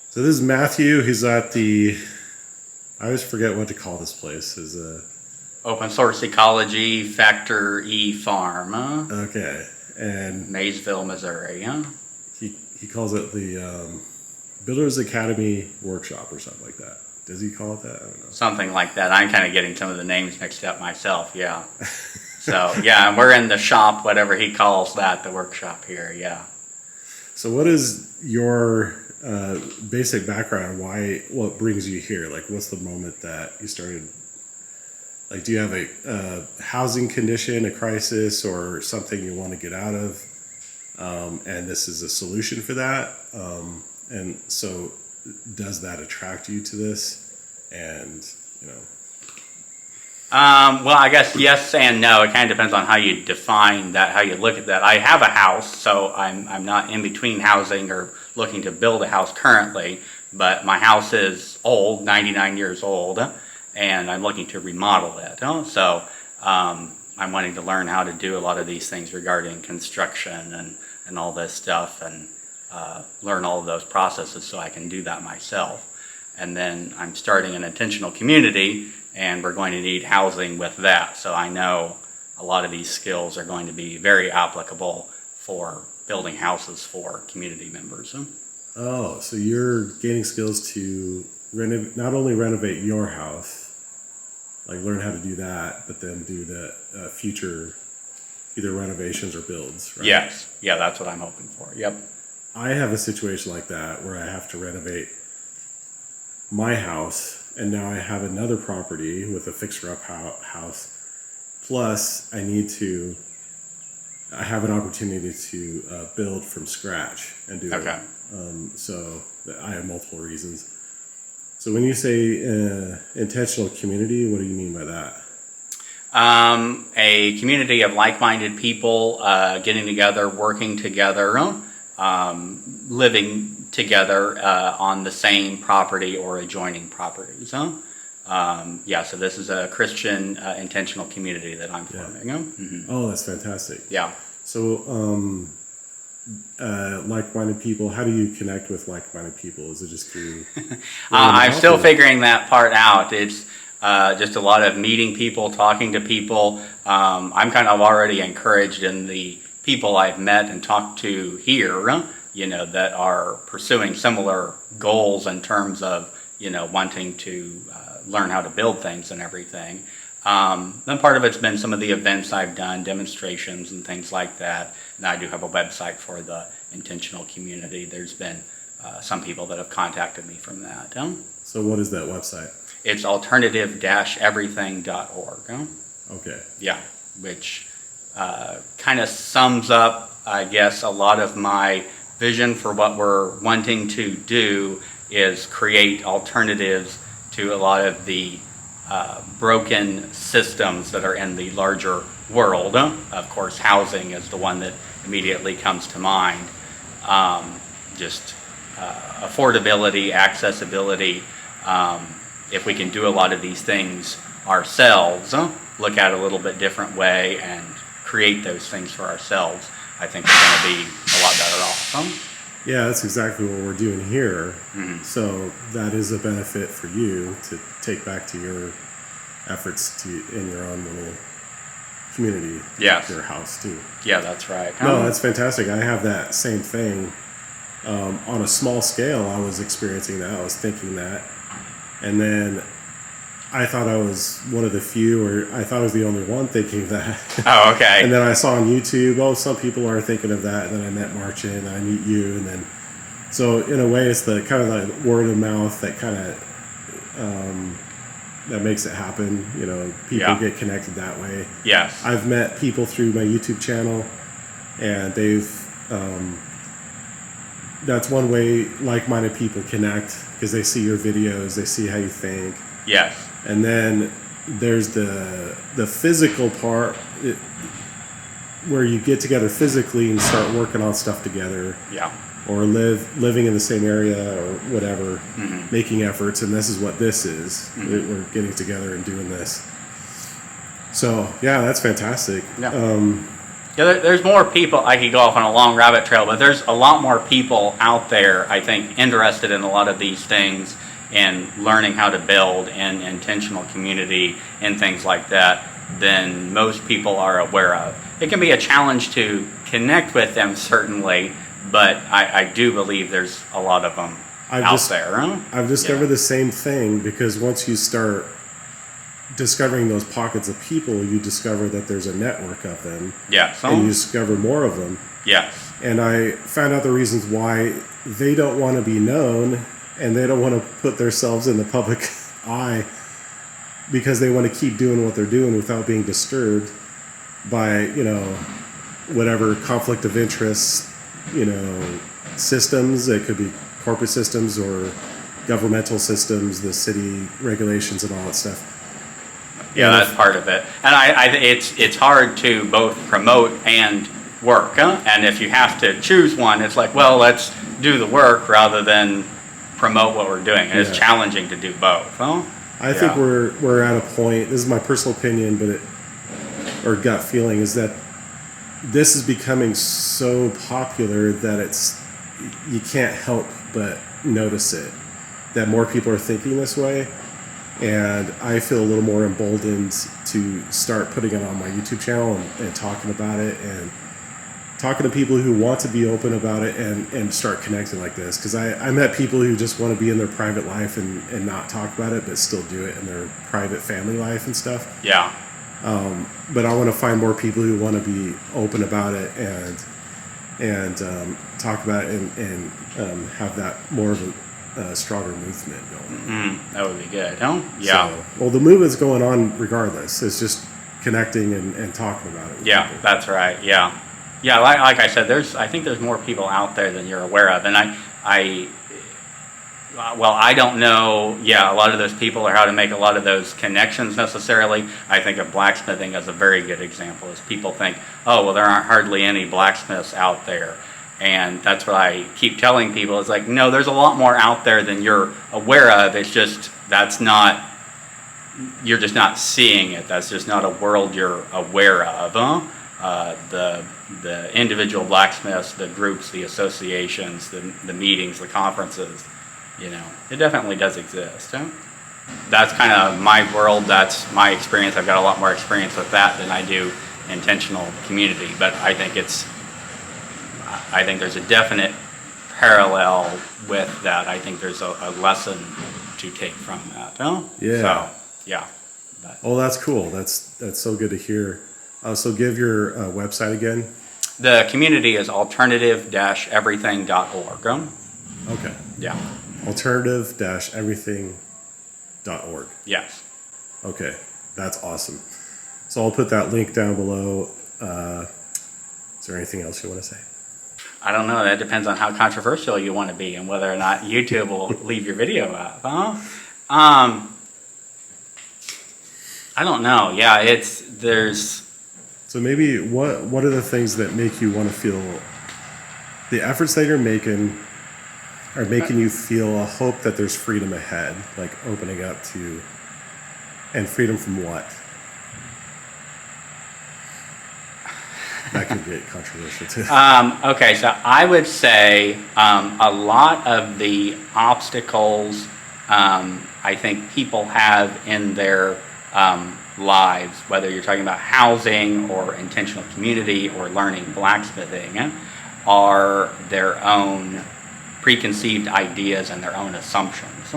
So this is Matthew. He's at the, I always forget what to call this place. Is Open Source Ecology Factor E Farm. Okay. And Maysville, Missouri. he calls it the Builders Academy Workshop or something like that. Does he call it that? I don't know. Something like that. I'm kind of getting some of the names mixed up myself, yeah. So, yeah, and we're in the shop, whatever he calls that, the workshop here, yeah. So what is your basic background? What brings you here? Like, what's the moment that you started? Like, do you have a housing condition, a crisis, or something you want to get out of? And this is a solution for that. And so does that attract you to this? And, Well, I guess yes and no. It kind of depends on how you define that, how you look at that. I have a house, so I'm not in between housing or looking to build a house currently, but my house is old, 99 years old, and I'm looking to remodel it. So I'm wanting to learn how to do a lot of these things regarding construction and all this stuff, and learn all of those processes so I can do that myself. And then I'm starting an intentional community, and we're going to need housing with that. So I know a lot of these skills are going to be very applicable for building houses for community members. Oh, so you're gaining skills to not only renovate your house, like learn how to do that, but then do the future either renovations or builds, right? Yes. Yeah, that's what I'm hoping for. Yep. I have a situation like that where I have to renovate my house, and now I have another property with a fixer-up house. Plus, I have an opportunity to build from scratch and do Okay. it. So I have multiple reasons. So when you say intentional community, what do you mean by that? A community of like-minded people getting together, working together, living together on the same property or adjoining properties. Yeah, so this is a Christian intentional community that I'm forming. Mm-hmm. Oh, that's fantastic. Yeah. So like-minded people, how do you connect with like-minded people? Is it just through... I'm still figuring that part out. It's just a lot of meeting people, talking to people. I'm kind of already encouraged in the people I've met and talked to here, that are pursuing similar goals in terms of, wanting to learn how to build things and everything. Then part of it's been some of the events I've done, demonstrations and things like that. And I do have a website for the intentional community. There's been some people that have contacted me from that. So what is that website? It's alternative-everything.org. Okay. Yeah, which kind of sums up, I guess, a lot of my vision for what we're wanting to do is create alternatives to a lot of the broken systems that are in the larger world. Of course, housing is the one that immediately comes to mind. Just affordability, accessibility. If we can do a lot of these things ourselves, look at it a little bit different way and create those things for ourselves, I think we're going to be a lot better off. Yeah, that's exactly what we're doing here. Mm-hmm. So that is a benefit for you to take back to your efforts in your own little community. Yes. Your house too. Yeah, that's right. No, that's fantastic. I have that same thing. On a small scale, I was experiencing that. I was thinking that. And then I thought I was one of the few, or I thought I was the only one thinking that. Oh, okay. And then I saw on YouTube, some people are thinking of that. And then I met Marcin, and I meet you, and then, so in a way, it's the kind of like word of mouth that kind of that makes it happen. People get connected that way. Yes. I've met people through my YouTube channel, and they've. That's one way like-minded people connect, because they see your videos, they see how you think. Yes. And then there's the physical part where you get together physically and start working on stuff together. Yeah. Or living in the same area or whatever, making efforts. And this is what this is. Mm-hmm. We're getting together and doing this. So, yeah, that's fantastic. Yeah. Yeah, there's more people. I could go off on a long rabbit trail, but there's a lot more people out there, I think, interested in a lot of these things and learning how to build and intentional community and things like that than most people are aware of. It can be a challenge to connect with them, certainly, but I do believe there's a lot of them out there. Huh? I've discovered the same thing, because once you start discovering those pockets of people, you discover that there's a network of them. Yes. And you discover more of them. Yes. And I found out the reasons why they don't want to be known, and they don't want to put themselves in the public eye, because they want to keep doing what they're doing without being disturbed by, whatever conflict of interest, systems. It could be corporate systems or governmental systems, the city regulations and all that stuff. Yeah, that's part of it. And it's hard to both promote and work. Huh? And if you have to choose one, it's like, well, let's do the work rather than promote what we're doing. And it's challenging to do both. Huh? I think we're at a point, this is my personal opinion, or gut feeling, is that this is becoming so popular that you can't help but notice it, that more people are thinking this way. And I feel a little more emboldened to start putting it on my YouTube channel and talking about it, and talking to people who want to be open about it, and start connecting like this. Because I met people who just want to be in their private life and not talk about it, but still do it in their private family life and stuff. Yeah. But I want to find more people who want to be open about it and talk about it and have that more of a stronger movement going. That would be good, huh? Yeah. So, the movement's going on regardless. It's just connecting and talking about it. Yeah, that's right. Yeah. Yeah, like I said, I think there's more people out there than you're aware of. And I don't know, a lot of those people or how to make a lot of those connections necessarily. I think of blacksmithing as a very good example, as people think, oh, well, there aren't hardly any blacksmiths out there. And that's what I keep telling people. It's like, no, there's a lot more out there than you're aware of. It's just, you're just not seeing it. That's just not a world you're aware of. Huh? The individual blacksmiths, the groups, the associations, the meetings, the conferences, it definitely does exist. Huh? That's kind of my world. That's my experience. I've got a lot more experience with that than I do intentional community. But I think there's a definite parallel with that. I think there's a lesson to take from that. Huh? Yeah. So, yeah. That's cool. That's so good to hear. So give your website again. The community is alternative-everything.org. Okay. Yeah. Alternative-everything.org. Yes. Okay. That's awesome. So I'll put that link down below. Is there anything else you want to say? I don't know. That depends on how controversial you want to be and whether or not YouTube will leave your video up. Huh? I don't know. Yeah, So maybe what are the things that make you want to feel, the efforts that you're making are making you feel a hope that there's freedom ahead, like opening up to, and freedom from what? That could get controversial too. Okay, so I would say a lot of the obstacles I think people have in their lives, whether you're talking about housing or intentional community or learning blacksmithing, are their own preconceived ideas and their own assumptions.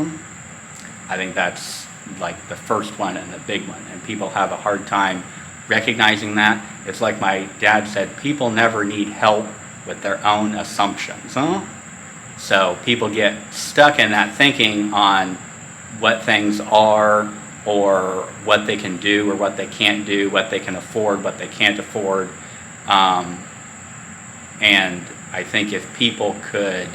I think that's like the first one and the big one, and people have a hard time recognizing that. It's like my dad said, people never need help with their own assumptions. So people get stuck in that thinking on what things are, or what they can do or what they can't do, what they can afford, what they can't afford. And I think if people could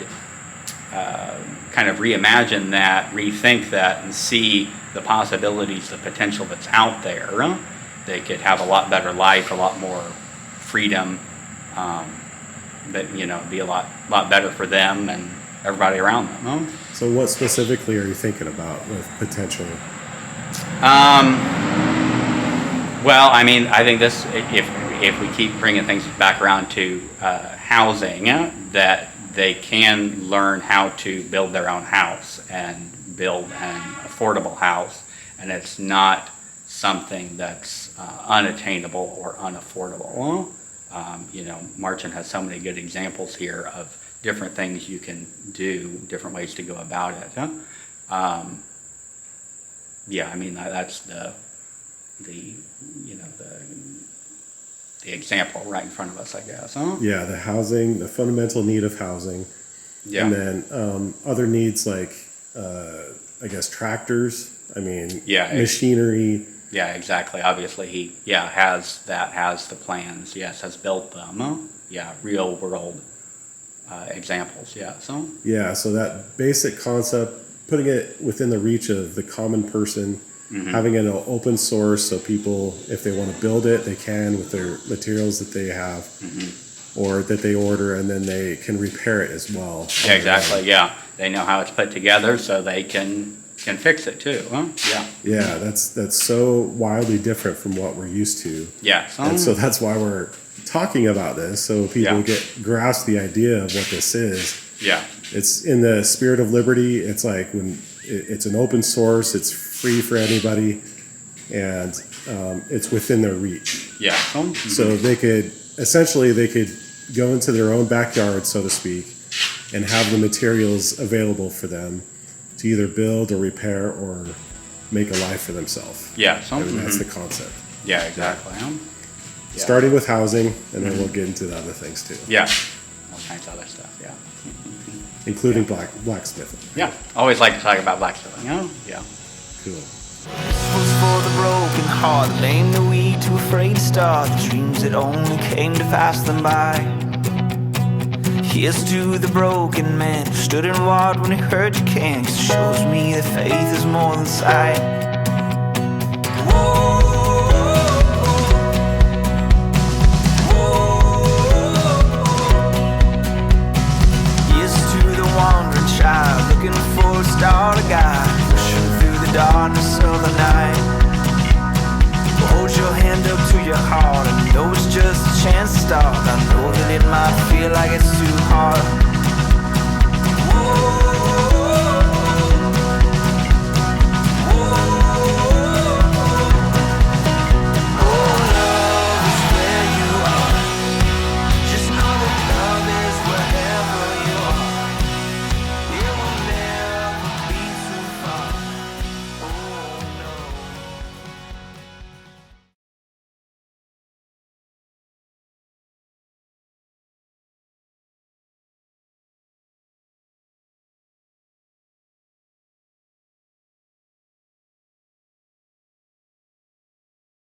kind of reimagine that, rethink that, and see the possibilities, the potential that's out there, they could have a lot better life, a lot more freedom, that, be a lot better for them and everybody around them. So what specifically are you thinking about with potential? Well, I mean, I think this, if we keep bringing things back around to housing, that they can learn how to build their own house and build an affordable house, and it's not something that's unattainable or unaffordable. Marcin has so many good examples here of different things you can do, different ways to go about it. That's the example right in front of us, I guess. Yeah, the housing, the fundamental need of housing. Yeah. And then other needs like, I guess, tractors. I mean, machinery. Yeah, exactly. Obviously, he has the plans. Yes, has built them. Real world examples. So that basic concept, putting it within the reach of the common person, having it an open source so people, if they want to build it, they can with their materials that they have or that they order, and then they can repair it as well. Yeah, exactly. Yeah, they know how it's put together, so they can fix it too. Yeah, that's so wildly different from what we're used to. Yeah. And so that's why we're talking about this, so people grasp the idea of what this is. Yeah. It's in the spirit of liberty. It's like when it's an open source, it's free for anybody, and it's within their reach. Yeah. So they could go into their own backyard, so to speak, and have the materials available for them to either build or repair or make a life for themselves. Yeah. That's the concept. Yeah, exactly. Starting with housing, and then we'll get into the other things too. Yeah. All kinds of other stuff. Yeah. Including blacksmithing. Yeah. Always like to talk about blacksmithing. Yeah. Cool. This was for the broken heart, lame, the weak, too afraid to start the dreams that only came to pass them by. Here's to the broken man who stood and watched when he heard you can, 'cause it shows me that faith is more than sight.